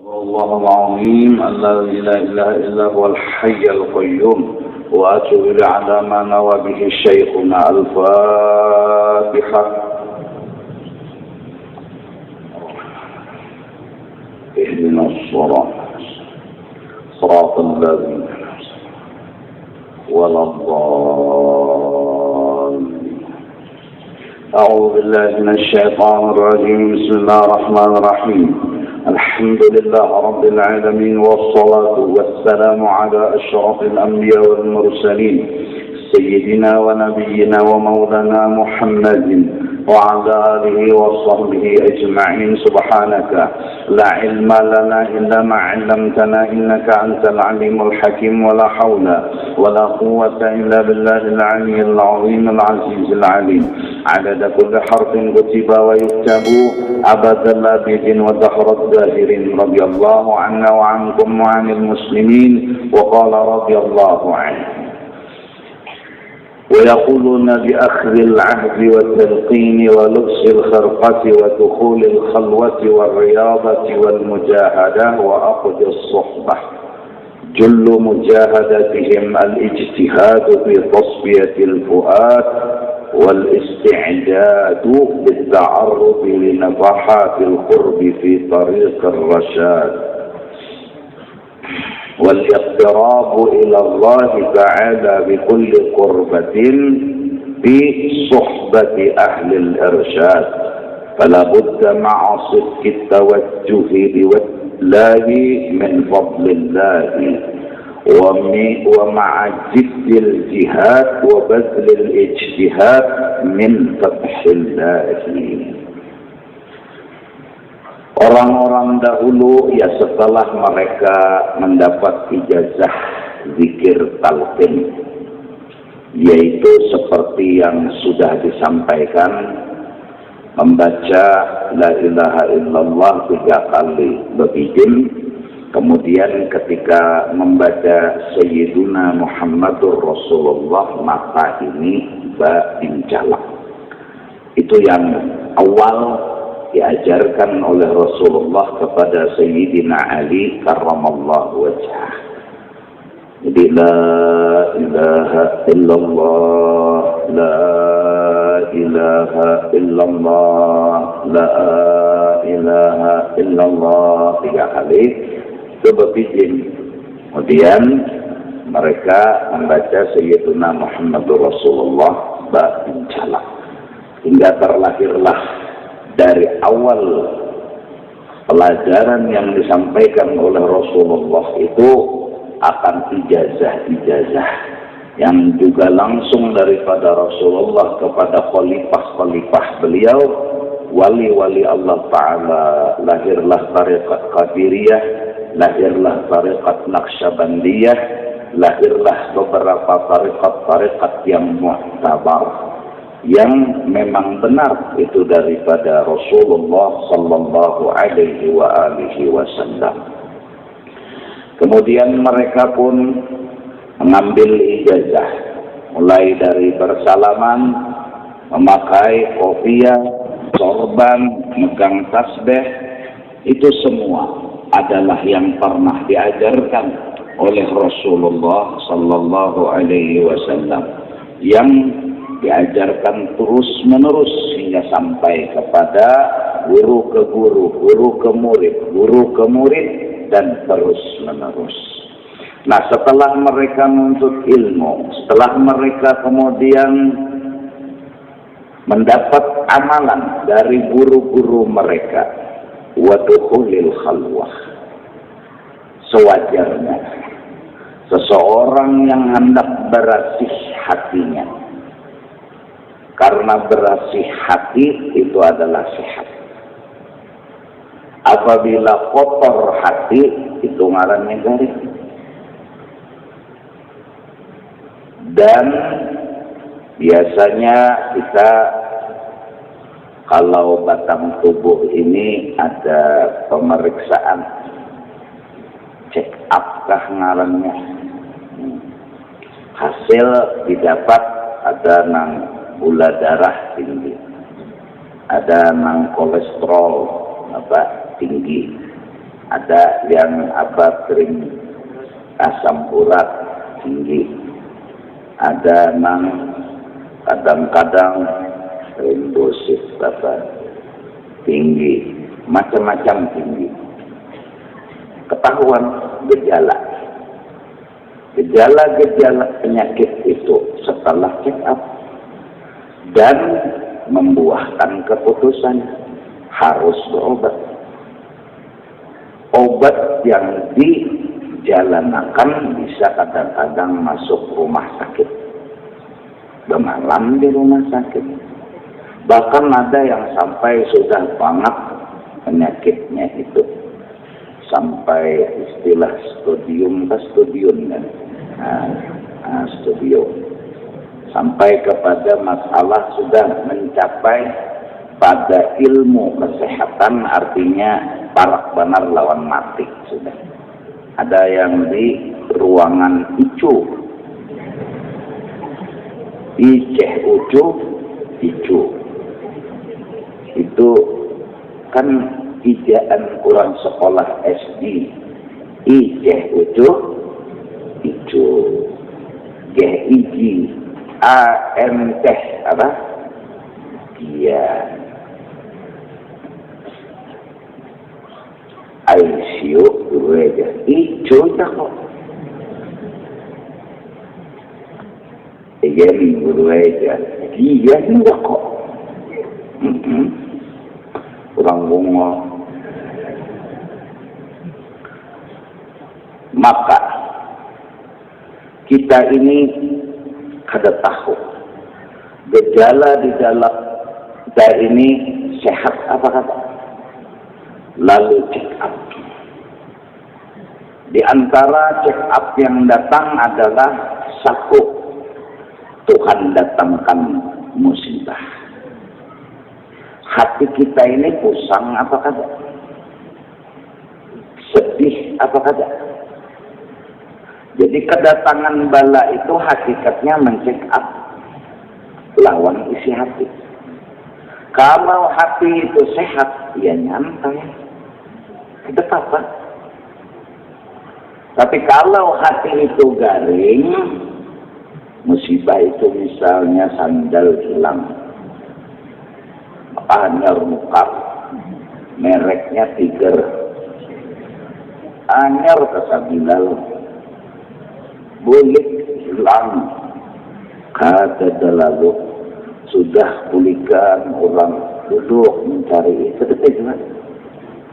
الله العظيم لا إله إلا هو الحي القيوم وأتوب على ما نوى به شيخنا الفاتحة. اهدنا صراط الذين ولا الضالين. أعوذ بالله من الشيطان الرجيم. بسم الله الرحمن الرحيم. الحمد لله رب العالمين والصلاة والسلام على أشرف الأنبياء والمرسلين سيدنا ونبينا ومولانا محمد وعلى آله وصحبه أجمعين. سبحانك لا علم لنا إلا ما علمتنا إنك أنت العليم الحكيم ولا حول ولا قوة إلا بالله العلي العظيم العزيز العليم. عدد كل حرف كتب ويكتب أبد الآبدين ودهر الداهرين. رضي الله عنا وعنكم وعن المسلمين. وقال رضي الله عنه ويقولون بأخذ العهد والتلقين ولبس الخرقة ودخول الخلوة والرياضة والمجاهدة وأخذ الصحبة. جل مجاهدتهم الاجتهاد في تصفية الفؤاد والاستعداد بالتعرض لنفحات القرب في طريق الرشاد والاقتراب إلى الله تعالى بكل قربة بصحبة أهل الإرشاد. فلا بد مع صدق التوجه لله من فضل الله ومع جد الجهاد وبذل الاجتهاد من فتح الله. Orang-orang dahulu ya setelah mereka mendapat ijazah zikir talqin, yaitu seperti yang sudah disampaikan, membaca la ilaha illallah 3 kali berbijim, kemudian ketika membaca Sayyiduna Muhammadur Rasulullah maka ini ba'injalak. Itu yang awal diajarkan oleh Rasulullah kepada Sayyidina Ali karramallahu wajhah. Jadi la ilaha illallah, la ilaha illallah, la ilaha illallah 3 kali itu berbijim. Kemudian mereka membaca Sayyidina Muhammadur Rasulullah ba'injalak hingga terlahirlah dari awal pelajaran yang disampaikan oleh Rasulullah itu akan ijazah-ijazah yang juga langsung daripada Rasulullah kepada khalifah-khalifah beliau, wali-wali Allah Ta'ala. Lahirlah tariqat Qadiriyah, lahirlah tariqat Naqsyabandiyah, lahirlah beberapa tariqat-tariqat yang mu'tabar, yang memang benar itu daripada Rasulullah sallallahu alaihi wa alihi wasallam. Kemudian mereka pun mengambil ijazah mulai dari bersalaman, memakai kopiah, sorban, megang tasbih, itu semua adalah yang pernah diajarkan oleh Rasulullah sallallahu alaihi wasallam, yang diajarkan terus-menerus hingga sampai kepada guru ke guru, guru ke murid, dan terus-menerus. Nah, setelah mereka menuntut ilmu, setelah mereka kemudian mendapat amalan dari guru-guru mereka, wadukhulil khalwah, sewajarnya seseorang yang hendak berasih hatinya. Karena berasih hati itu adalah sehat. Apabila kotor hati itu ngarannya garing. Dan biasanya kita kalau batang tubuh ini ada pemeriksaan, check up kah ngarannya. Hasil didapat ada gula darah tinggi, ada kolesterol tinggi, Ada yang kering, asam urat tinggi. Ada yang kadang-kadang limfosit tinggi, macam-macam tinggi. Ketahuan gejala penyakit itu setelah check up dan membuahkan keputusan harus berobat. Obat yang dijalankan bisa kadang-kadang masuk rumah sakit, bermalam di rumah sakit. Bahkan ada yang sampai sudah banget penyakitnya itu, sampai istilah studium kan, studium, sampai kepada masalah sudah mencapai pada ilmu kesehatan, artinya parak benar lawan mati sudah. Ada yang di ruangan icu, itu kan ijaan kurang sekolah SD, icu, GIG, AMT apa? Iya. ICU dulu aja, icu kok. Iya dulu aja, iya juga kok. Kurang bunga. Maka kita ini kada tahu gejala di dalam kita ini sehat apa kata. Lalu check up. Di antara check up yang datang adalah satu, Tuhan datangkan musibah. Hati kita ini pusang apa kata? Sedih apa kata? Jadi kedatangan bala itu hakikatnya men-check up lawan isi hati. Kalau hati itu sehat, ya nyantai. Tidak apa. Tapi kalau hati itu garing, musibah itu misalnya sandal hilang, anyar muka, mereknya Tiger, anyar kesabilal, bulik hilang, kata lalu sudah pulihkan, orang duduk mencari sedetik juga.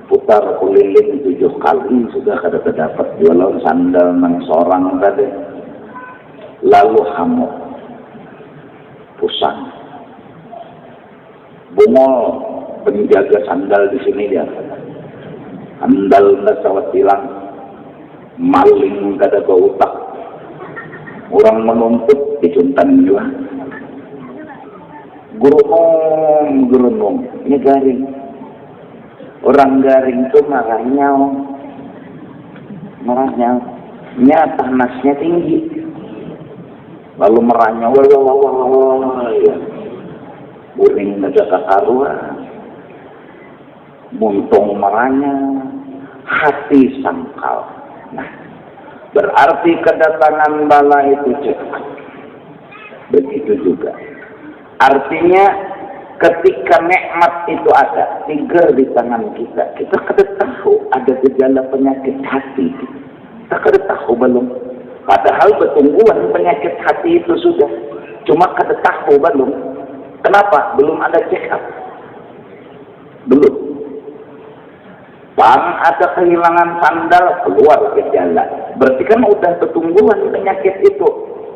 Putar keliling 7 kali sudah kada terdapat jualan sandal nang seorang tadi. Lalu hamuk, pusang. Bungol penjaga sandal di sini dia. Sandal ndak sawat hilang, maling kada ke utak. Orang menuntut dicuntan juga. Gerunung, ini garing. Orang garing itu marahnya, panasnya tinggi. Lalu merahnya, wah, ya. Buring ada kakaruan. Muntung marahnya, hati sangkal. Nah, berarti kedatangan bala itu cepat. Begitu juga. Artinya ketika nikmat itu ada, tiga di tangan kita, kita kada tahu ada gejala penyakit hati. Kita kada tahu belum. Padahal bertungguan penyakit hati itu sudah. Cuma kada tahu belum. Kenapa? Belum ada check up. Belum. Bang ada kehilangan sandal, keluar gejala. Berarti kan udah bertungguan penyakit itu.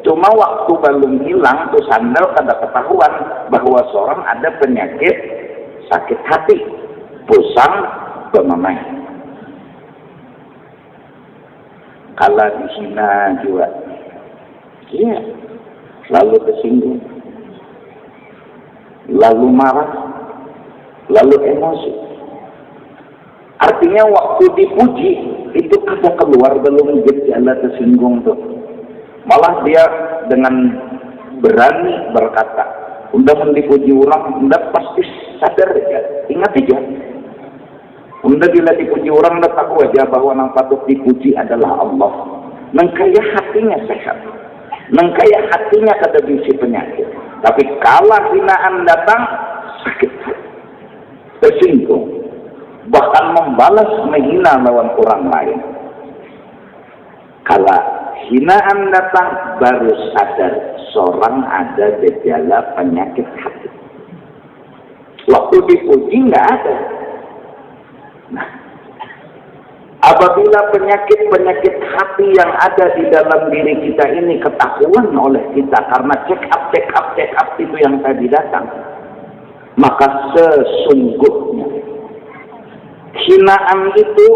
Cuma waktu belum hilang tuh sandal kada ketahuan bahwa seorang ada penyakit sakit hati, pusang, pemamai. Kala dihina juga, iya, lalu tersinggung, lalu marah, lalu emosi. Artinya waktu dipuji itu kada keluar belum gejala tersinggung tuh. Malah dia dengan berani berkata, udah dipuji orang, udah pasti sadar aja, ingat aja. Unda bila dipuji orang, dah tahu aja bahwa yang patut dipuji adalah Allah. Nengkaya hatinya sehat, nengkaya hatinya kada bisi penyakit. Tapi kalau hinaan datang, sakit hati, tersinggung, bahkan membalas menghina lawan orang lain. Kalau hinaan datang, baru sadar seorang ada gejala penyakit hati. Waktu dipuji nggak ada. Nah, apabila penyakit-penyakit hati yang ada di dalam diri kita ini ketahuan oleh kita karena check up itu yang tadi datang, maka sesungguhnya hinaan itu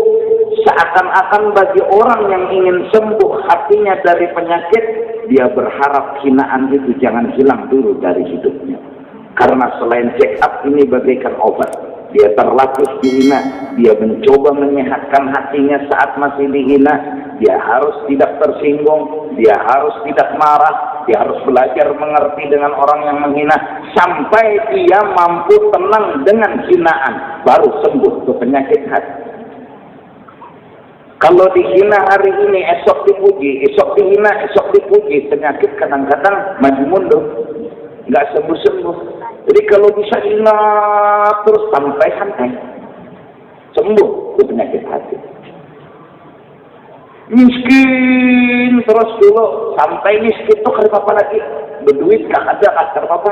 seakan-akan bagi orang yang ingin sembuh hatinya dari penyakit, dia berharap hinaan itu jangan hilang dulu dari hidupnya. Karena selain check up ini bagaikan obat. Dia terlatih dihina, dia mencoba menyehatkan hatinya saat masih dihina, dia harus tidak tersinggung, dia harus tidak marah, dia harus belajar mengerti dengan orang yang menghina, sampai dia mampu tenang dengan hinaan, baru sembuh ke penyakit hati. Kalau dihina hari ini, esok dipuji, esok dihina, esok dipuji, penyakit kadang-kadang maju mundur, nggak sembuh-sembuh. Jadi kalau bisa hina terus sampai sembuh ke penyakit hati. Miskin terus dulu sampai miskin tuh kerja apa lagi? Berduit kah ada kah apa?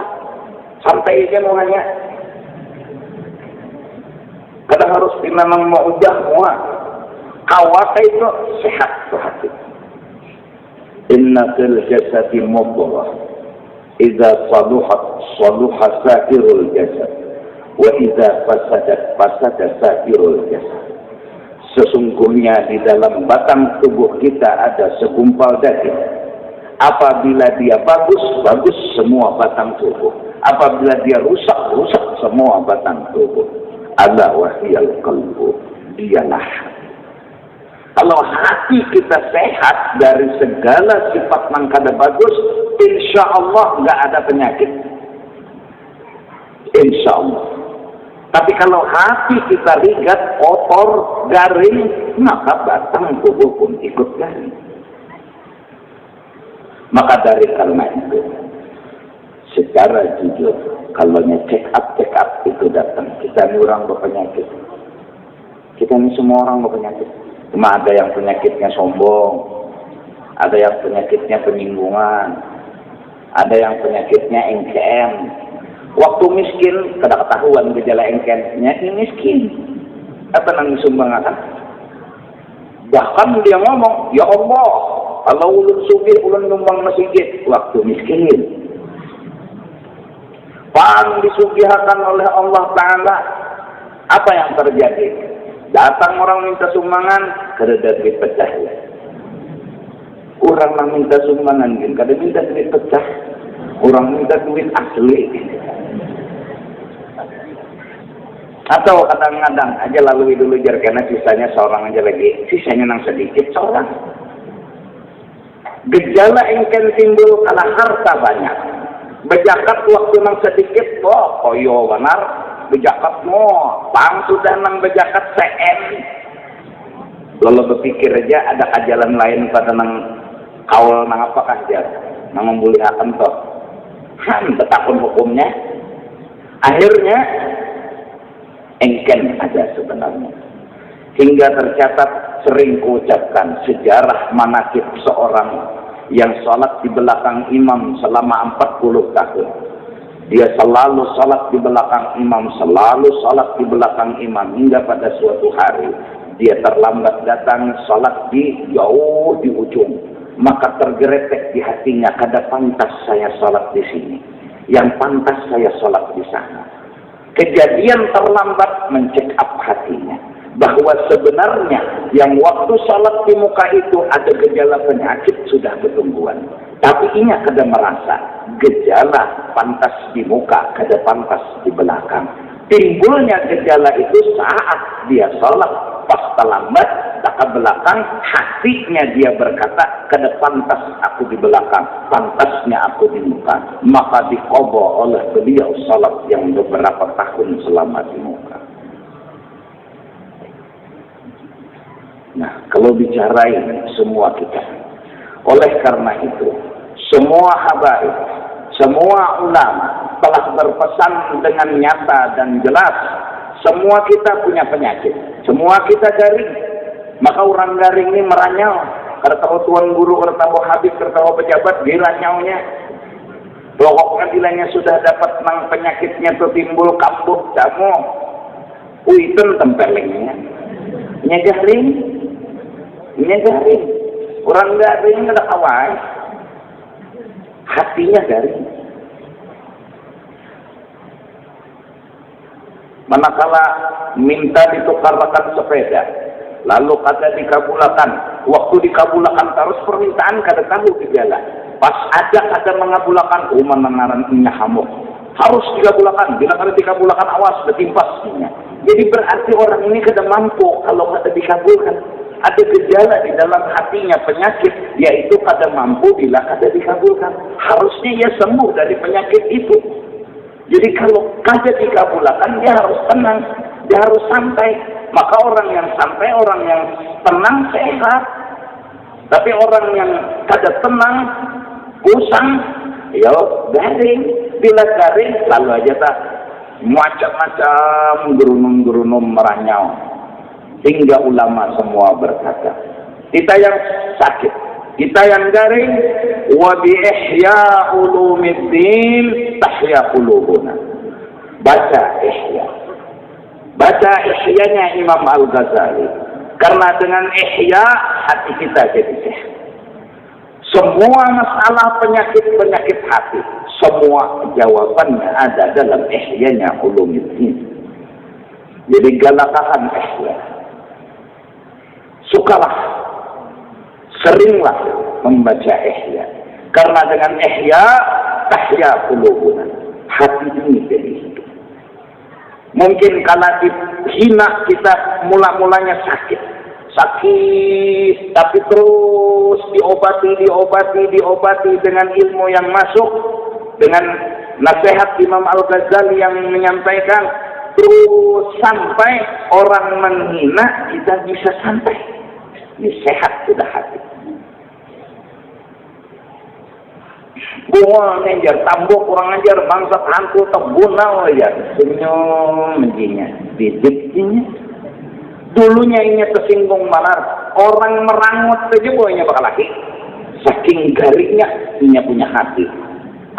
Sampai aja nuanya. Kadang harus dinanam mau ujah semua. Kawat itu sehat tuh hati. Inna fil jasadi mudghah. Idza saluhat saluha sa'irul jasad wa idza fasada sa'irul jasad. Sesungguhnya di dalam batang tubuh kita ada segumpal daging. Apabila dia bagus, bagus semua batang tubuh. Apabila dia rusak, rusak semua batang tubuh. Ala wahyal qalbu, dialah hati. Kalau hati kita sehat dari segala sifat yang kada bagus, insya Allah nggak ada penyakit. Insya Allah. Tapi kalau hati kita rigat, kotor, garing, maka batang tubuh pun ikut garing. Maka dari karena itu, secara jujur, kalau check up itu datang, kita ini orang berpenyakit. Kita ini semua orang berpenyakit. Cuma ada yang penyakitnya sombong, ada yang penyakitnya penyinggungan, ada yang penyakitnya engken. Waktu miskin, kada ketahuan gejala engkennya ini miskin. Apa nang sumbangan? Bahkan dia ngomong, ya Allah, kalau ulun sugih ulun numbang masjid waktu miskin. Pan disugihakan oleh Allah Ta'ala, apa yang terjadi? Datang orang minta sumbangan, kada ada duit pecah ya. Orang yang minta sumbangan, kada minta duit pecah. Orang minta duit asli. Atau kadang-kadang aja lalui dulu jar karena sisanya seorang aja lagi, sisanya nang sedikit seorang. Gejala engken timbul karena harta banyak. Bejakat waktu nang sedikit, koyo benar. Bejakat bang sudah nang bejakat CM. Lalu berpikir aja ada kajalan lain pada nang kaul nang apakah aja nang membulihakan toh. Betapun hukumnya. Akhirnya engken ada sebenarnya. Hingga tercatat sering kuucapkan sejarah manakib seorang yang sholat di belakang imam selama 40 tahun. Dia selalu sholat di belakang imam, selalu sholat di belakang imam, hingga pada suatu hari dia terlambat datang sholat di jauh di ujung. Maka tergeretek di hatinya, kada pantas saya sholat di sini, yang pantas saya sholat di sana. Kejadian terlambat mencek up hatinya bahwa sebenarnya yang waktu sholat di muka itu ada gejala penyakit sudah bertumbuhan. Tapi inya kada merasa gejala pantas di muka, kada pantas di belakang. Timbulnya gejala itu saat dia sholat, pas terlambat, tak ke belakang, hatinya dia berkata, kada pantas aku di belakang, pantasnya aku di muka. Maka dikobo oleh beliau sholat yang beberapa tahun selama di muka. Nah, kalau bicara ini semua kita. Oleh karena itu, semua habaib, semua ulama telah berpesan dengan nyata dan jelas. Semua kita punya penyakit. Semua kita garing. Maka orang garing ini meranyau. Kertawa tuan guru, kertawa habib, kertawa pejabat, diranyaunya. Pokoknya bilangnya sudah dapat nang penyakitnya itu timbul kambuh, damu. Uitun tempelingnya. Nya garing. Nya garing. Orang garing ada kawan. Hatinya garing. Manakala minta ditukarkan sepeda, lalu kata dikabulkan, waktu dikabulkan terus permintaan kada tahu gejala. Pas ada kata mengabulkan, menangaran hamuk. Harus dikabulkan, bila kada dikabulkan awas betimpasnya. Jadi berarti orang ini kada mampu kalau kata dikabulkan. Ada gejala di dalam hatinya penyakit, yaitu kada mampu bila kada dikabulkan. Harusnya ia sembuh dari penyakit itu. Jadi kalau kada dikabulkan, dia harus tenang, dia harus santai. Maka orang yang santai, orang yang tenang sehat. Tapi orang yang kada tenang, kusang, ya garing. Bila garing, lalu aja tak macam-macam gerunum-gerunum meranyau. Hingga ulama semua berkata, kita yang sakit, kita yang garing, wa bi ihya ulumiddin tahya qulubuna. Baca ihya. Baca ihyanya Imam Al-Ghazali. Karena dengan ihya hati kita jadi sehat. Semua masalah penyakit-penyakit hati, semua jawabannya ada dalam ihyanya ulumiddin. Jadi galakahan ihya. Sukalah, seringlah membaca ihya. Karena dengan ihya tahya qulubuna. Hati ini jadi hidup. Mungkin kalau dihina kita mula-mulanya sakit, tapi terus diobati dengan ilmu yang masuk, dengan nasihat Imam Al-Ghazali yang menyampaikan, terus sampai orang menghina kita bisa santai. Ini sehat sudah hati. Gua ngejar tambuk kurang ajar bangsa hantu terbunau aja. Senyum menjinya, bibitnya. Dulunya ini tersinggung malar. Orang merangut saja boynya bakal lagi. Saking garingnya ini punya hati.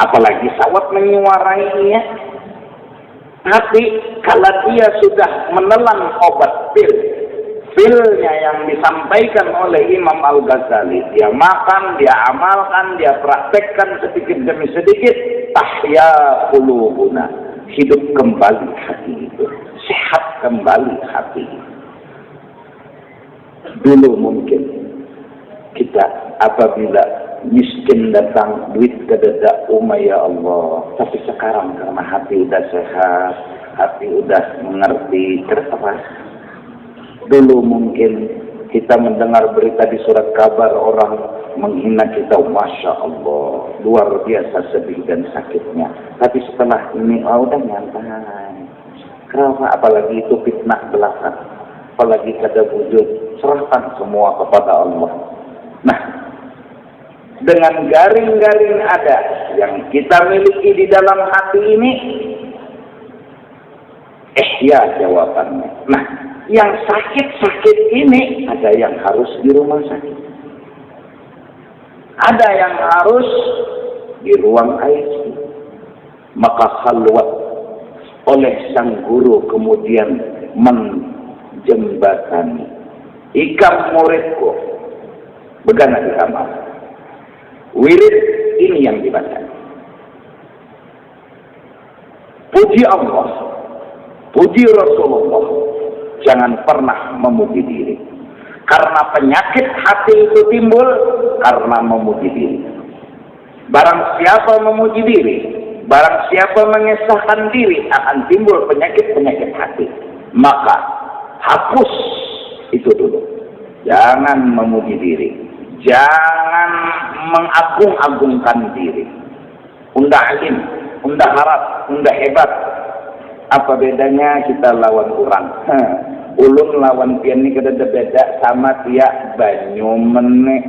Apalagi sawat menyuarainya. Hati kalau dia sudah menelan obat pilnya yang disampaikan oleh Imam Al-Ghazali, dia makan, dia amalkan, dia praktekkan sedikit demi sedikit, tahya qulubuna, hidup kembali hati itu, sehat kembali hati. Dulu mungkin kita apabila miskin datang, duit kedadak, ya Allah. Tapi sekarang karena hati udah sehat, hati udah mengerti, kenapa? Dulu mungkin kita mendengar berita di surat kabar orang menghina kita, Masya Allah, luar biasa sedih dan sakitnya. Tapi setelah ini, udah nyantai. Kenapa? Apalagi itu fitnah belaka, apalagi kada wujud, serahkan semua kepada Allah. Nah, dengan garing-garing ada yang kita miliki di dalam hati ini, ihya jawabannya. Nah, yang sakit-sakit ini ada yang harus di rumah sakit, ada yang harus di ruang ICU. Maka khalwat oleh sang guru kemudian menjembatani, ikam muridku begana di kamar, wirid ini yang dibaca. Puji Allah, puji Rasulullah. Jangan pernah memuji diri. Karena penyakit hati itu timbul karena memuji diri. Barang siapa memuji diri, barang siapa mengesahkan diri, akan timbul penyakit-penyakit hati. Maka hapus itu dulu. Jangan memuji diri. Jangan mengagung-agungkan diri. Undah alim, undah harap, undah hebat. Apa bedanya kita lawan orang? ulun lawan pian ni kada beda sama dia banyu meneh.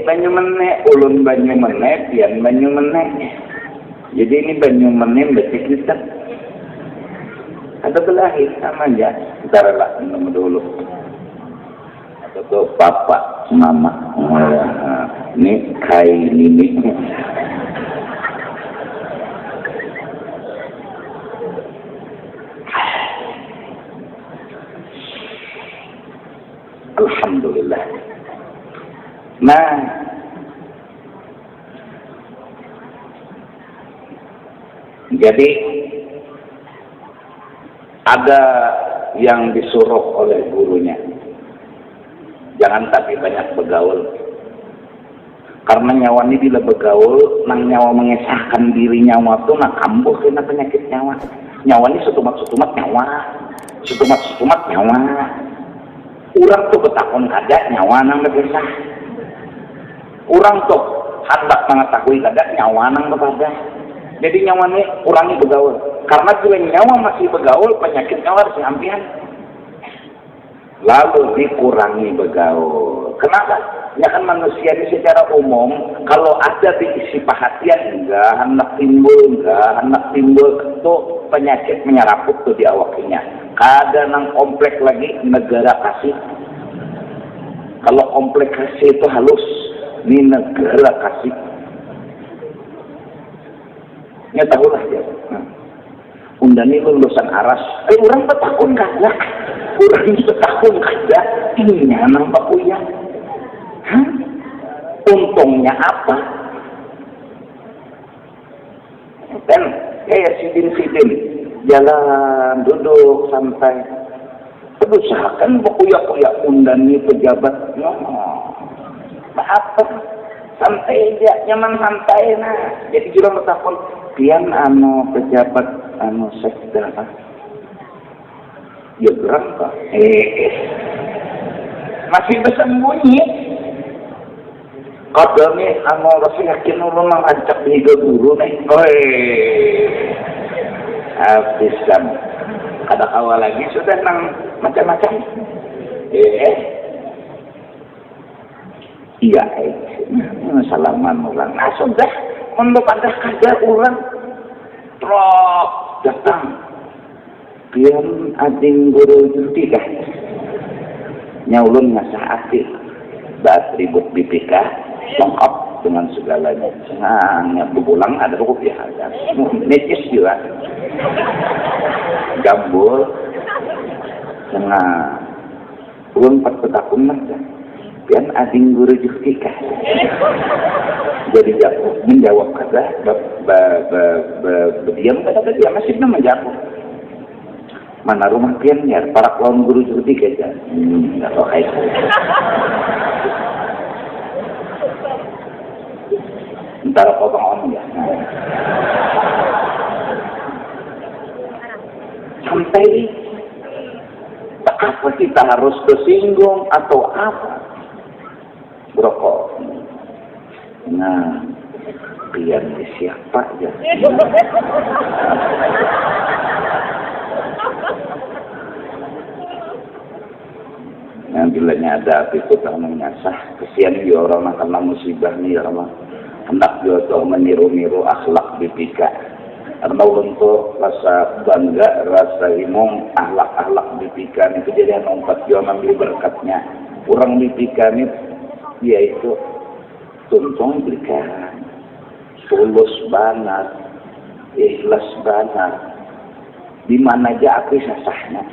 Banyu meneh, ulun banyu meneh, pian banyu meneh. Jadi ini banyu meneh berarti kita ada belahi sama aja. Ntar lah minum dulu. Atau papa, mama. Ini kain ini. Alhamdulillah. Nah, jadi ada yang disuruh oleh gurunya, jangan tapi banyak bergaul, karena nyawa ini bila bergaul, nang nyawa mengesahkan diri nyawa tuh nak kambuh kena penyakit nyawa. Nyawa ini setumat nyawa, setumat nyawa. Urang tuh betakon kada nyawa nang berkesah. Urang tuh hendak mengetahui kada nyawa nang bepada. Jadi nyawa ini kurangi bergaul. Karena bila nyawa masih bergaul, penyakit nyawa harus diampian. Lalu dikurangi bergaul. Kenapa? Ya kan manusia ini secara umum, kalau ada diisi perhatian enggak, hendak timbul itu penyakit menyeraput tuh di awaknya. Kada nang komplek lagi negara kasih. Kalau komplek kasih itu halus, ini negara kasih. Ya tahulah dia. Undang ini lulusan aras. Orang betakun kada. Orang betakun kada. Ini nang bakuyang. Untungnya apa? Dan kayak sidin jalan duduk santai. Usahakan bakuyak-kuyak undani pejabat. Apa? Santai aja, nyaman santai nah. Jadi juga bertakun pian pejabat sekda. Ya gerak kah? Masih bersembunyi. Kadang ni rasa yakin ulun mengancak higa guru nih. Habis kan. Kada awal lagi sudah nang macam-macam. Iya, salaman orang. Nah sudah, untuk ada kerja orang, trok datang. Pian ading guru judi kah? Nyaulun ngasah aktif. Bahas ribut BPK, lengkap dengan segalanya. Hanya berulang ada rupiah. Necis juga. Jambul. Tengah. Ulun 4 tahun saja. Pian ading guru justika. Jadi menjawab kata berdiam kata dia masih menjawab. Mana rumah pian ya para kawan guru justika aja. Enggak tahu kayak. Entar potong ya. Sampai apa kita harus tersinggung atau apa? Berokok. Nah, biar siapa aja. Nah, bilanya ada itu kalau mengasah, kesian dia orang karena musibah ni ya Allah. Hendak dia tuh meniru-niru akhlak BPK. Karena untuk rasa bangga, rasa imong, akhlak-akhlak BPK itu jadi nompat dia ambil berkatnya. Orang BPK ini yaitu tuntung berikan, tulus banget, ikhlas banget, di mana aja aku sasahnya.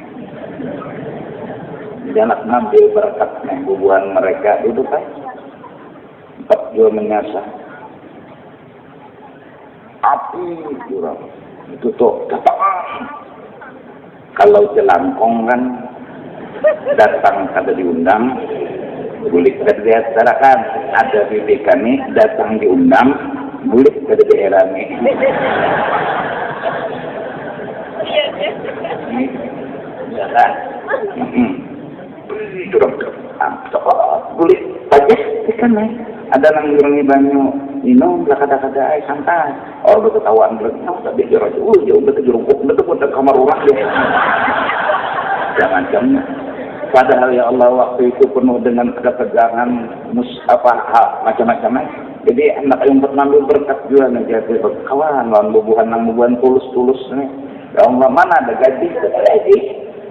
Jangan ngambil berkatnya hubungan mereka itu kan, tempat dia menyasar. Api kurang itu tuh katakan kalau jelangkong kan datang kada diundang. Boleh kada diacarakan, ada BPK nih datang diundang, boleh kada diherani. Ya kan? Boleh aja kan nih. Ada nang ngirangi banyu minum kata-kata santai. Oh udah ketahuan berarti tapi jero jauh udah jerukuk udah ke kamar orang deh. Jangan jamnya. Padahal ya Allah waktu itu penuh dengan ketegangan macam-macam. Jadi anak yang ngambil berkat juga nih jadi kawan lawan bubuhan tulus nih. Ya Allah mana ada gaji?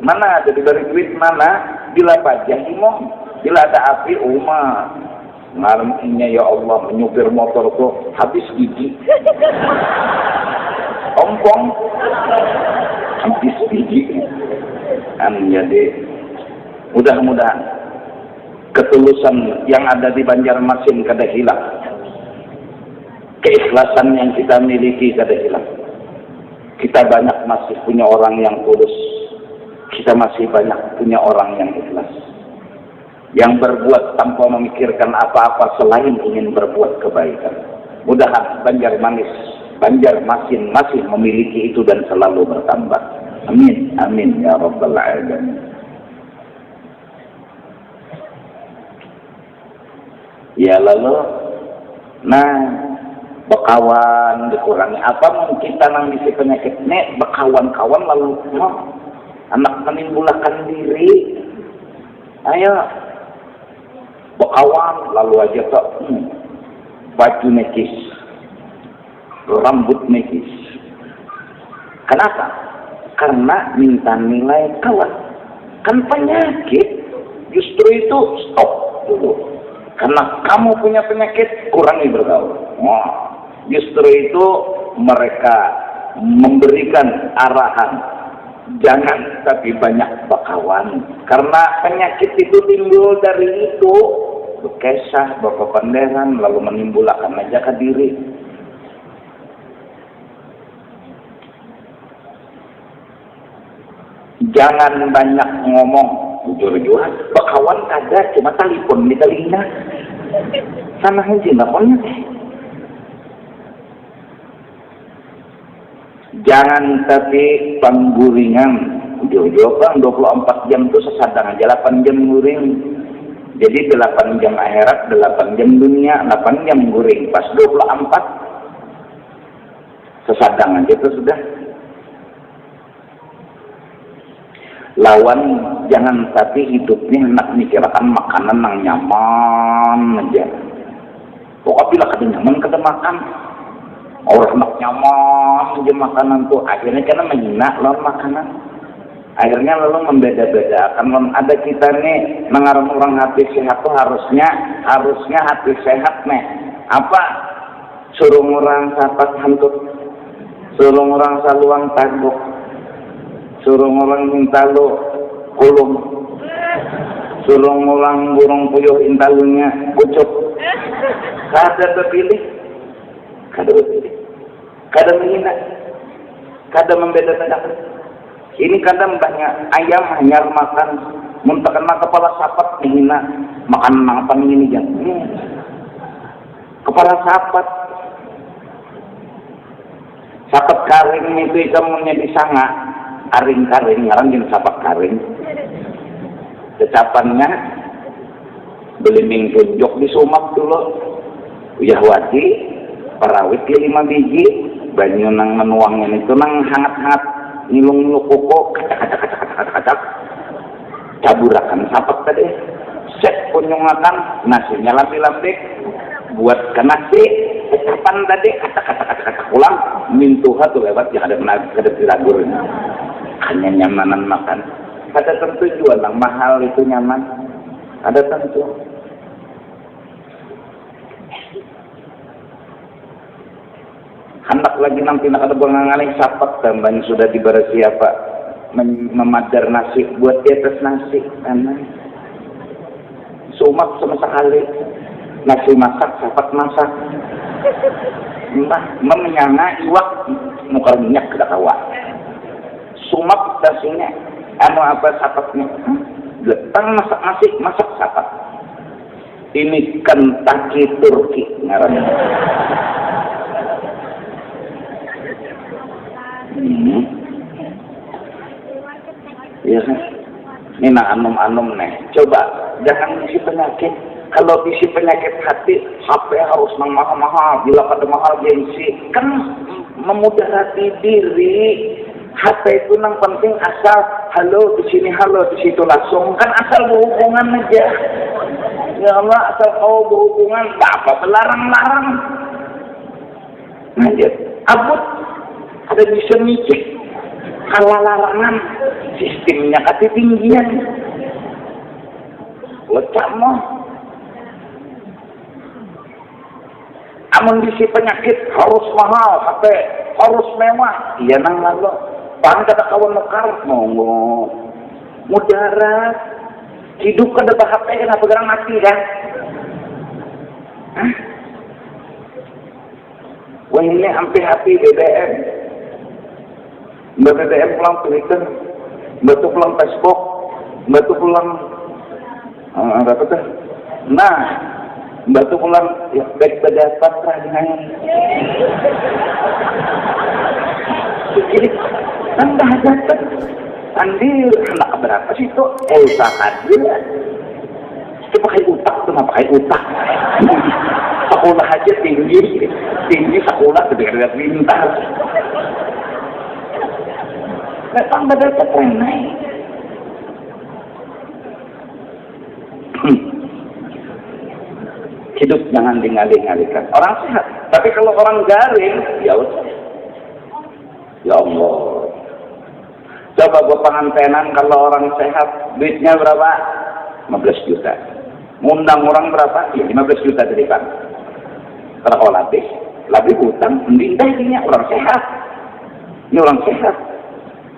Mana ada diberi duit mana? Bila pajak imong, bila ada api ngaramnya ya Allah menyupir motor tuh habis gigi. Ompong habis gigi. Jadi mudah-mudahan ketulusan yang ada di Banjarmasin kada hilang. Keikhlasan yang kita miliki kada hilang. Kita banyak masih punya orang yang tulus. Kita masih banyak punya orang yang ikhlas. Yang berbuat tanpa memikirkan apa-apa selain ingin berbuat kebaikan. Mudah-mudahan Banjarmasin masih memiliki itu dan selalu bertambah. Amin. Amin ya Rabbal Alamin. Ya lalu, bekawan dikurangi. Apa mungkin tanang isi penyakit nek bekawan-kawan lalu anak menimbulkan diri. Ayo bekawan lalu aja tak baju nekis, rambut nekis. Kenapa? Karena minta nilai kawan. Kan penyakit. Justru itu stop dulu. Karena kamu punya penyakit, kurangi bergaul. Justru itu mereka memberikan arahan. Jangan tapi banyak bakawan. Karena penyakit itu timbul dari itu. Bekesah, berkependeran, lalu menimbulkan menjaga diri. Jangan banyak ngomong. Jujur-jujuran, bakawan ada cuma telepon di telinga. Sana aja bakonnya. Jangan tapi pangguringan. Jujur bang 24 jam itu sesadang aja 8 jam guring. Jadi 8 jam akhirat, 8 jam dunia, 8 jam guring. Pas 24 sesadang aja itu sudah. Lawan jangan tapi hidupnya nak mikirkan makanan yang nyaman aja. Pokoknya bila kada nyaman kada makan. Orang nak nyaman aja makanan tuh akhirnya karena menghina lawan makanan. Akhirnya lalu membeda-bedakan. Ada kita nih mengarang orang hati sehat tuh harusnya hati sehat nih. Apa? Suruh orang sapat hantut, suruh orang saluang taguk. Suruh orang minta lo kulung, suruh orang burung puyuh intalunya kucuk. Kada berpilih, kada menghina, kada membeda-bedakan. Ini kadang banyak ayam hanya makan, muntahkan kepala sapat menghina, makan apa ini jam. Kepala sapat karing itu ikannya disanga. Aring-karing, orang jenis sapak karing. Kecapannya beliming tunjuk di sumak dulu. Uyahwati, parawit ke 5 biji, banyu nang menuangin itu nang hangat-hangat, ngilung-ngilung koko, kacak-kacak, caburakan sapak tadi. Set kunyungakan, nasinya lambi-lambik, buat ke nasi, kecapan tadi, kacak-kacak ulang, mintuha tuh lewat yang ada tiragur. Hanya nyamanan makan. Ada tentu jual yang mahal itu nyaman. Ada tentu. Hendak lagi nanti nak ada bengangaling sapat tambahnya sudah diberi siapa memadar nasi buat di atas nasi. Sumak sama sekali. Nasi masak, sapat masak. Entah menyanga iwak muka minyak ke kawa. Sumak dasinya, apa sapatnya? Letang masak nasi, masak sapat. Ini Kentucky Turki ngarannya. Iya kan? Ini nak anum-anum nih. Coba jangan isi penyakit. Kalau bisi penyakit hati, HP harus nang mahal-mahal, bila pada mahal gengsi, kan memudarati diri. HP itu nang penting asal halo di sini, halo di situ langsung, kan asal berhubungan aja. Ya Allah, asal kau berhubungan, tak apa belarang-larang. Lanjut, abut ada bisa micik, kalau larangan sistemnya ketinggian. Lecak mah. Amun bisi penyakit harus mahal, HP harus mewah. Iya nang lalu. Pan kata kawan mekar monggo. Mudarat. Hidup kada HP kenapa gerang mati kan? Hah? Wah ini hampir HP BBM. Mbak BBM pulang Twitter, mbak tu pulang Facebook, mbak tu pulang apa tuh? Nah, mbak tu pulang ya baik berdapat dengan jadi tambah dapat andil anak berapa sih itu usaha dia itu pakai utak tuh nggak pakai utak sekolah aja tinggi sekolah gede-gede pintar nggak tambah dapat naik. Hidup jangan dialih-alihkan. Orang sehat. Tapi kalau orang garing, ya udah. Ya Allah. Coba gue pengantenan kalau orang sehat, duitnya berapa? 15 juta. Ngundang orang berapa? Ya 15 juta tadi kan. Kalau labih hutang, mending dahnya orang sehat. Ini orang sehat.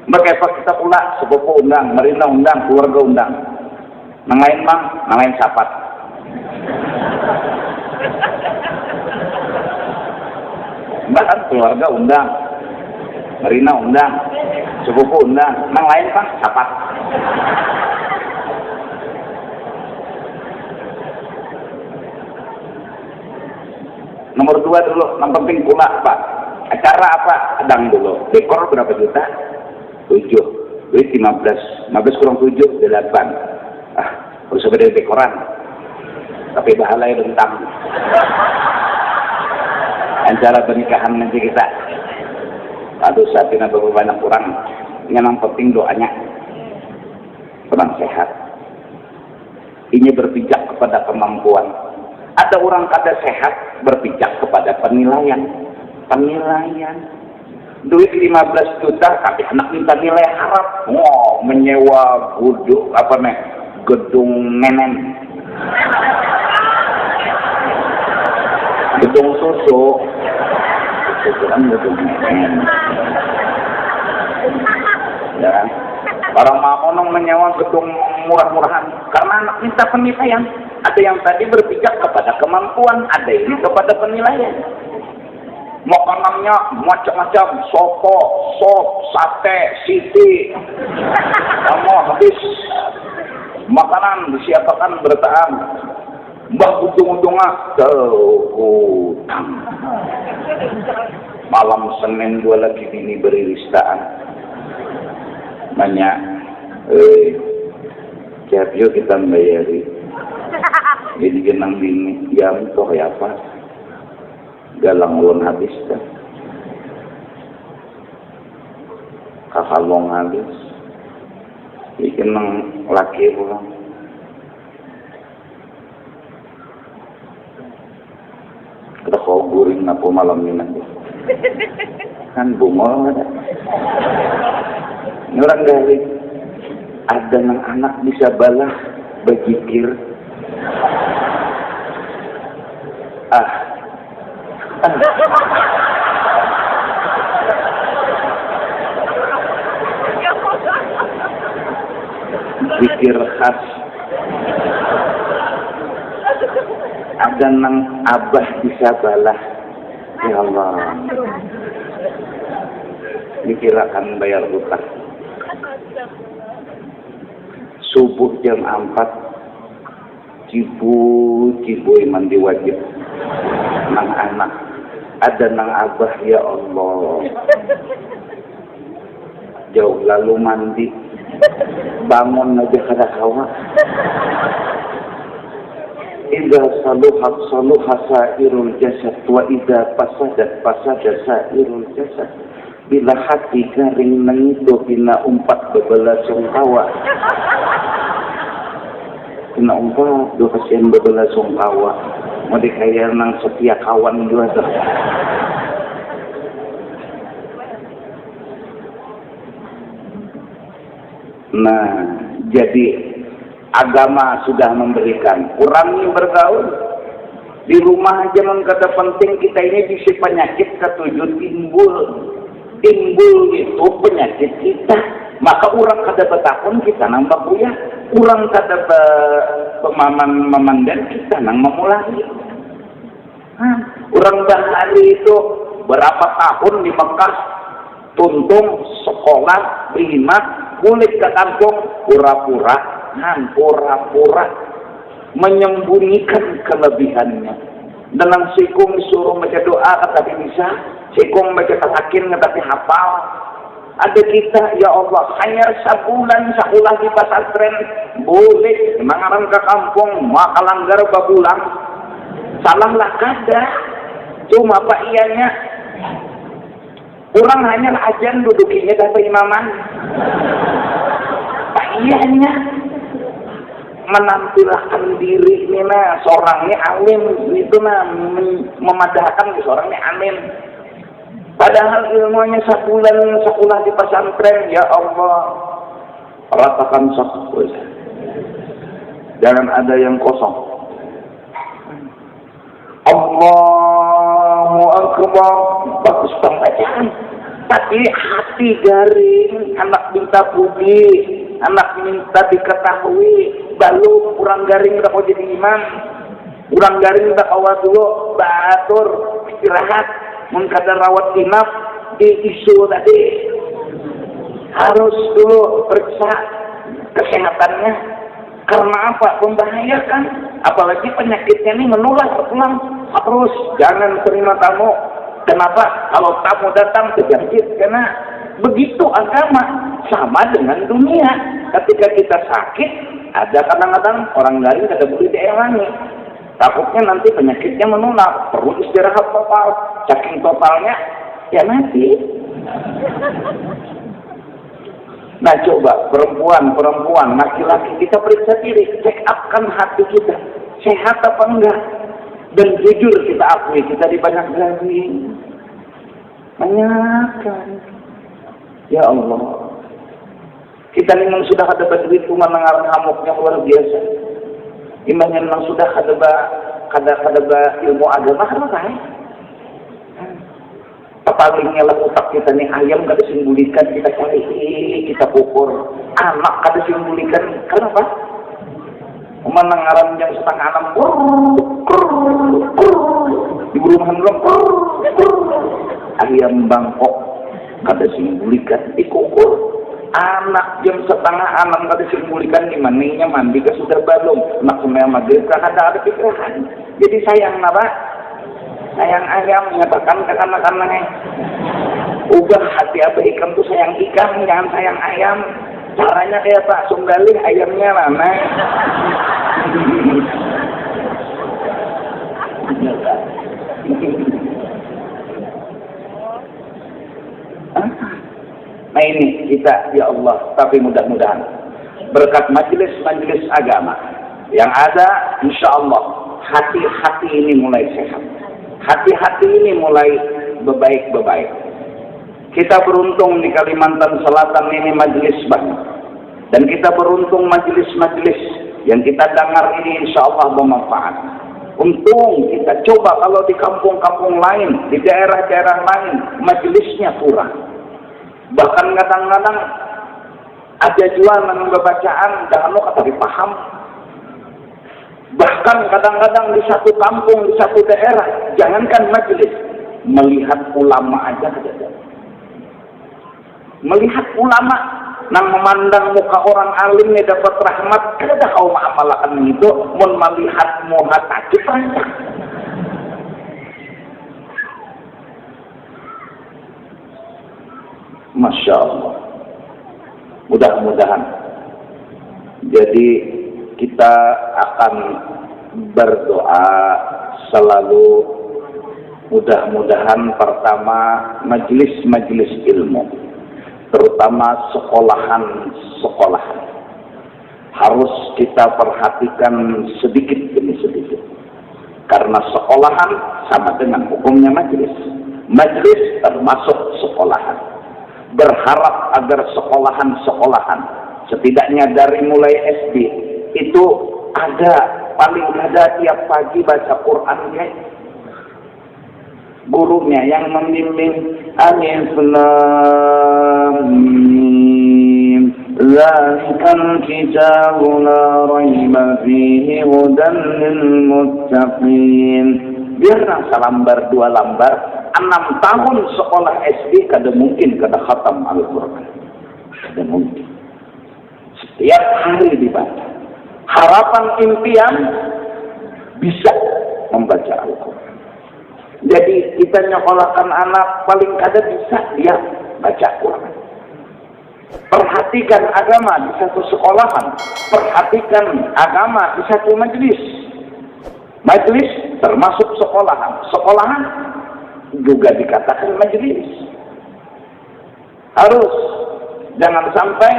Berkepak kita pula, sepupu undang, merina undang, keluarga undang. Nangain bang, nangain sapat. Bahkan keluarga undang, merina undang, sepupu undang, nang lain pak sapat. Nomor 2 dulu, yang penting pula pak. Acara apa? Adang dulu. Dekor berapa juta? 7. Duit 15 kurang 7, 8. Harus ada dekoran. Tapi bahalai bentang. Acara pernikahan nanti kita. Aduh saat ini berapa banyak orang. Yang penting doanya. Orang sehat. Ini berpijak kepada kemampuan. Ada orang kada sehat berpijak kepada penilaian. Duit 15 juta tapi anak minta nilai harap. Wow, menyewa gedung nenen. Gedung susu kan gedung nenen. Ya. Orang mau menyewa gedung murah-murahan karena anak minta penilaian. Ada yang tadi berpijak kepada kemampuan, ada ini kepada penilaian. Makanannya macam-macam, soto, sop, sate, siti. Kamu habis makanan disiapkan bertahan. Mbak ujung-ujungnya hutang. Malam Senin 2 lagi bini beriristaan. Banyak, tiap yuk kita bayari. Jadi genang bini, ya toh ya apa? Galang ulun habis kan? Kakalong habis. Bikin nang laki pulang. Kita kau guring napo malam ini nanti. Kan bungol ada. Ini orang garing. Ada nang anak bisa balah berjikir. Zikir khas. Ada nang abah bisa balah. Ya Allah. Dikirakan bayar hutang. Subuh jam 4 cibu mandi wajib nang anak. Ada nang abah, ya Allah. Jauh lalu mandi. Bangun aja kada kawa. Idza saluhat saluha sairul jasad wa idza fasadat fasada sairul jasad. Bila hati garing mengitu bina umpat bebelah sungkawa. Bina umpat dua kasihan bebelah sungkawa. Mau dikaya nang setia kawan dua dah. Nah, jadi agama sudah memberikan. Kurangi bergaul. Di rumah aja non kata penting kita ini bisa penyakit ketujuh timbul. Timbul itu penyakit kita. Maka orang kada betakun kita nambah buya. Orang kada pemaman dan kita nang memulai. Orang bahari itu berapa tahun di Mekah tuntung sekolah lima kulit ke kampung pura-pura menyembunyikan kelebihannya. Dalam sikung suruh baca doa tapi bisa, sikung baca tasakin tapi hafal. Ada kita ya Allah hanya sebulan sekolah di pesantren boleh mengarang ke kampung maka langgar babulang salahlah kada cuma pak ianya orang hanya ajan dudukinya dari imaman pak ianya menampilkan diri ini nah seorangnya alim itu nah memadahkan seorangnya alim. Padahal ilmunya sebulan sekolah di pesantren, ya Allah, ratakan sekolah. Jangan ada yang kosong. Allahu Akbar, bagus pembacaan. Tapi hati garing, anak minta puji, anak minta diketahui, balu kurang garing udah mau jadi imam, kurang garing udah kawat dulu, batur, istirahat. Mengkadar rawat inap di isu tadi harus dulu periksa kesehatannya karena apa membahayakan apalagi penyakitnya ini menular pulang terus jangan terima tamu. Kenapa? Kalau tamu datang terjangkit karena begitu agama sama dengan dunia. Ketika kita sakit ada kadang-kadang orang lain kada boleh dielangi. Takutnya nanti penyakitnya menular, perlu istirahat total. Saking totalnya, ya mati. Nah coba perempuan, laki-laki kita periksa diri, check up kan hati kita, sehat apa enggak. Dan jujur kita akui, kita di banyak gaji. Banyak kan. Ya Allah. Kita memang sudah ada duit cuma mengarang hamuknya luar biasa. Imanya memang sudah kada ilmu agama kan makanya. Palingnya lah otak kita nih ayam kada simbulikan kita cari kita pukul anak kada simbulikan kenapa? Menangaran jam setengah 6 di rumah belum ayam Bangkok kada simbulikan dikukur. Anak jam setengah 6 kada simbulikan di maninya mandi ke sudah balong nak semua maghrib ada pikiran. Jadi sayang napa? Sayang ayam menyatakan ke anak-anaknya ubah hati apa ikan tuh sayang ikan jangan sayang ayam. Caranya kayak Pak Sunggalih ayamnya mana nah ini kita ya Allah tapi mudah-mudahan berkat majelis-majelis agama yang ada insya Allah hati-hati ini mulai sehat. Hati-hati ini mulai bebaik-bebaik. Kita beruntung di Kalimantan Selatan ini majelis banyak. Dan kita beruntung majelis-majelis yang kita dengar ini insya Allah bermanfaat. Untung kita coba kalau di kampung-kampung lain, di daerah-daerah lain, majelisnya kurang. Bahkan kadang-kadang ada jual bacaan, jangan lo kata dipaham. Bahkan kadang-kadang di satu kampung, di satu daerah, jangankan majelis, melihat ulama aja ada. Melihat ulama, nang memandang muka orang alim nih dapat rahmat, kada kau maafalakan itu, mun melihat muhat takut aja. Masya Allah. Mudah-mudahan. Jadi kita akan berdoa selalu, mudah-mudahan pertama majelis-majelis ilmu, terutama sekolahan-sekolahan, harus kita perhatikan sedikit demi sedikit. Karena sekolahan sama dengan hukumnya majelis. Majelis termasuk sekolahan. Berharap agar sekolahan-sekolahan, setidaknya dari mulai SD, itu ada, paling ada tiap pagi baca Quran, ya. Gurunya yang membimbing, Alif Lam Mim, Zalikal kitabu la raiba fihi hudan lil muttaqin. Biar salambar 2 lambar, 6 tahun sekolah SD kada mungkin kada khatam Al-Quran. Kada mungkin. Setiap hari dibaca. Harapan impian bisa membaca Al-Quran. Jadi kita nyekolahkan anak, paling kada bisa dia baca Quran. Perhatikan agama di satu sekolahan, perhatikan agama di satu majelis. Majelis termasuk sekolahan, sekolahan juga dikatakan majelis. Harus, jangan sampai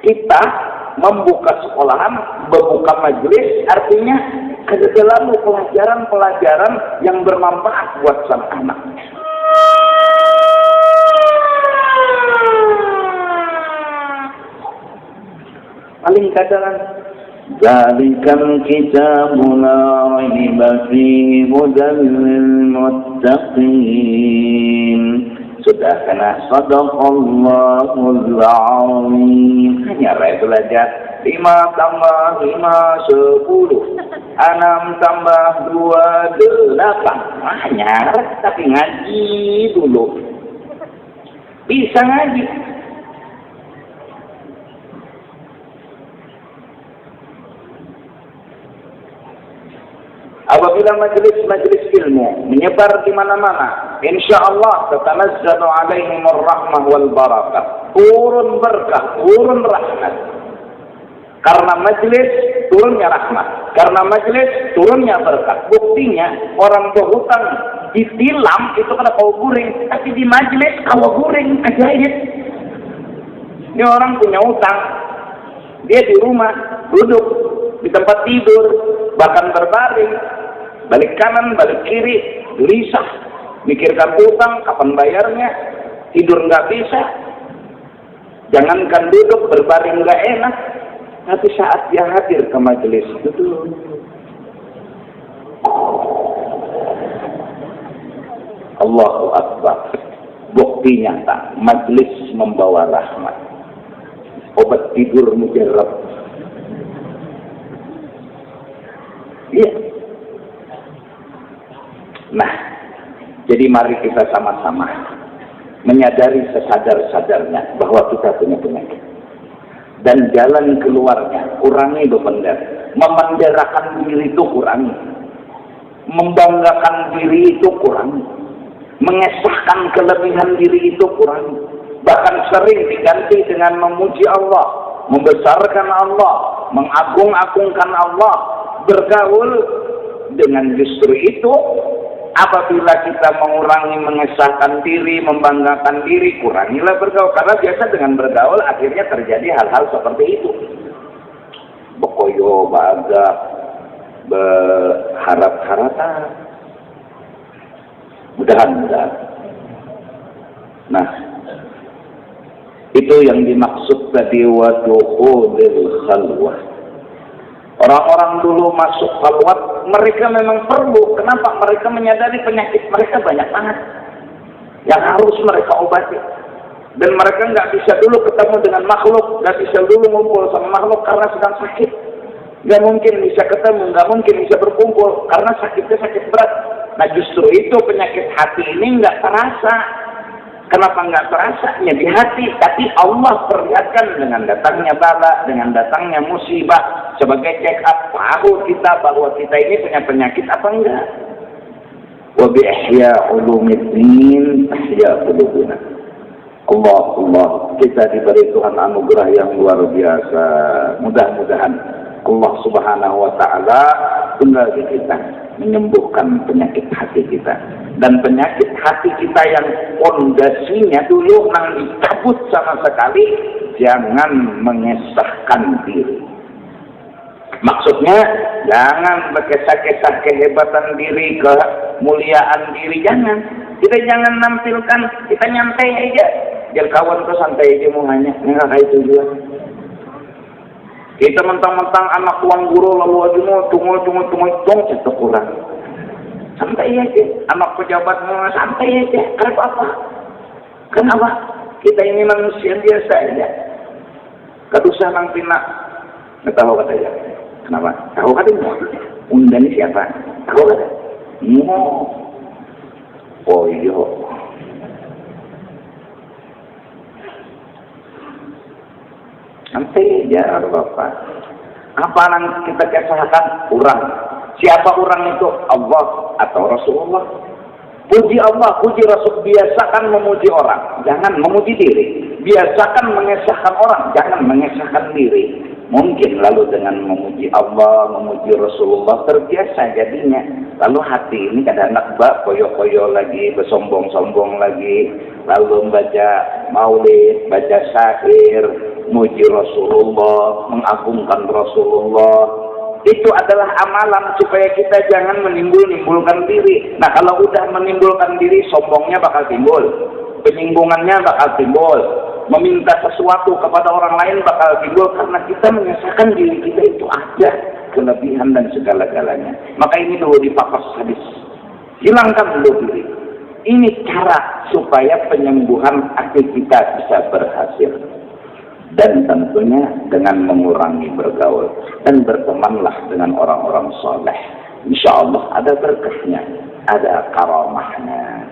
kita membuka sekolahan, membuka majelis, artinya ada selalu pelajaran-pelajaran yang bermanfaat buat sang anak. Paling kadang Zalikal kitabu la raiba fihi hudan lil muttaqin. Sudah kena sadaqallahul azim. Hanya belajar 5 tambah 5 10, 6 tambah 2 8. Hanya tapi ngaji dulu. Bisa ngaji. Apabila majelis-majelis ilmu menyebar di mana-mana, insyaallah tatanazzalu alaihimur rahmah wal barakah. Turun berkah, turun rahmat. Karena majelis turunnya rahmat, karena majelis turunnya berkah. Buktinya orang berhutang ditilam itu kena kau guring, tapi di majelis kau guring, ajaib. Ini orang punya utang, dia di rumah duduk di tempat tidur, bahkan berbaring, balik kanan, balik kiri, gelisah, mikirkan utang, kapan bayarnya, tidur nggak bisa, jangankan duduk, berbaring nggak enak, tapi saat dia hadir ke majelis itu, Allahu Akbar, bukti nyata, majelis membawa rahmat, obat tidur mujarab. Iya. Nah, jadi mari kita sama-sama menyadari sesadar-sadarnya bahwa kita punya penyakit. Dan jalan keluarnya, kurangi bebendah. Memenderakan diri itu kurangi. Membanggakan diri itu kurangi. Mengesahkan kelebihan diri itu kurangi. Bahkan sering diganti dengan memuji Allah, membesarkan Allah, mengagung-agungkan Allah. Bergaul dengan justru itu, apabila kita mengurangi mengesahkan diri, membanggakan diri, kurangilah bergaul. Karena biasa dengan bergaul akhirnya terjadi hal-hal seperti itu. Bekoyo, baga, berharap-harapan. Mudah-mudahan. Nah, itu yang dimaksud tadi wadukhulil khalwah. Orang-orang dulu masuk khalwat, mereka memang perlu. Kenapa? Mereka menyadari penyakit mereka banyak banget yang harus mereka obati. Dan mereka nggak bisa dulu ketemu dengan makhluk, nggak bisa dulu ngumpul sama makhluk karena sedang sakit. Nggak mungkin bisa ketemu, nggak mungkin bisa berkumpul karena sakitnya sakit berat. Nah justru itu penyakit hati ini nggak terasa. Kenapa nggak terasanya di hati? Tapi Allah perlihatkan dengan datangnya bala, dengan datangnya musibah sebagai check up. Tahu kita bahwa kita ini punya penyakit apa enggak? Wa bi ihya ulumiddin ihya qulubuna. Allah, kita diberi Tuhan anugerah yang luar biasa. Mudah-mudahan Allah Subhanahu wa taala tunggal di kita, menyembuhkan penyakit hati kita. Dan penyakit hati kita yang pondasinya dulu nang dicabut sama sekali, jangan mengesahkan diri. Maksudnya jangan berkesah-kesah kehebatan diri, kemuliaan diri, jangan. Kita jangan nampilkan, kita nyantai aja. Biar kawan tuh santai aja mau hanya, nggak kayak tujuan. Kita mentang-mentang anak tuan guru lalu aja mau tunggu itu kurang. Santai aja, anak pejabat mau santai aja, kenapa apa? Kenapa? Kita ini manusia biasa aja. Kadusah nang pinak, nggak tahu katanya. Kenapa? Tahu katanya? Undang siapa? Tahu kata? Oh iya. Santai aja Bapak. Apa yang kita kesahkan? Orang. Siapa orang itu? Allah atau Rasulullah. Puji Allah, puji Rasul. Biasakan memuji orang, jangan memuji diri. Biasakan mengesahkan orang, jangan mengesahkan diri. Mungkin lalu dengan memuji Allah, memuji Rasulullah terbiasa jadinya. Lalu hati ini kadang-kadang koyo-koyo lagi, bersombong-sombong lagi. Lalu baca maulid, baca syair, muji Rasulullah, mengagungkan Rasulullah. Itu adalah amalan supaya kita jangan menimbulkan diri. Nah kalau udah menimbulkan diri, sombongnya bakal timbul, penyinggungannya bakal timbul, meminta sesuatu kepada orang lain bakal timbul, karena kita mengesahkan diri kita itu ada kelebihan dan segala-galanya. Maka ini dulu dipakas hadis. Hilangkan dulu diri. Ini cara supaya penyembuhan hati kita bisa berhasil. Dan tentunya dengan mengurangi bergaul dan bertemanlah dengan orang-orang soleh. Insya Allah ada berkahnya, ada karamahnya.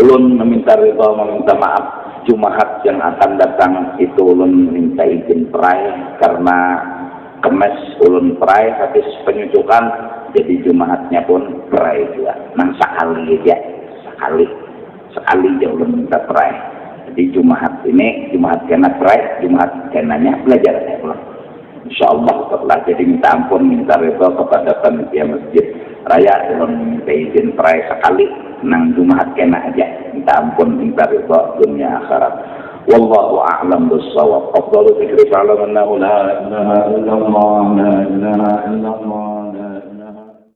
Ulun meminta ridha, meminta maaf. Jumaat yang akan datang itu ulun minta izin perai karena kemes ulun perai habis penyucukan, jadi Jumaatnya pun perai juga. Nang sekali aja, sekali aja ulun minta perai. Di Jumaat ini, Jumaat kena perai, Jumaat kenanya belajar saya pulang. Insya Allah setelah jadi minta ampun, minta ridho kepada panitia masjid raya, dan minta izin perai sekali, nang Jumaat kena aja, minta ampun, minta ridho dunia akhirat. Wallahu a'lam bissawab. Afdalu dzikri fa'lam annahu la ilaha illallah, la ilaha illallah.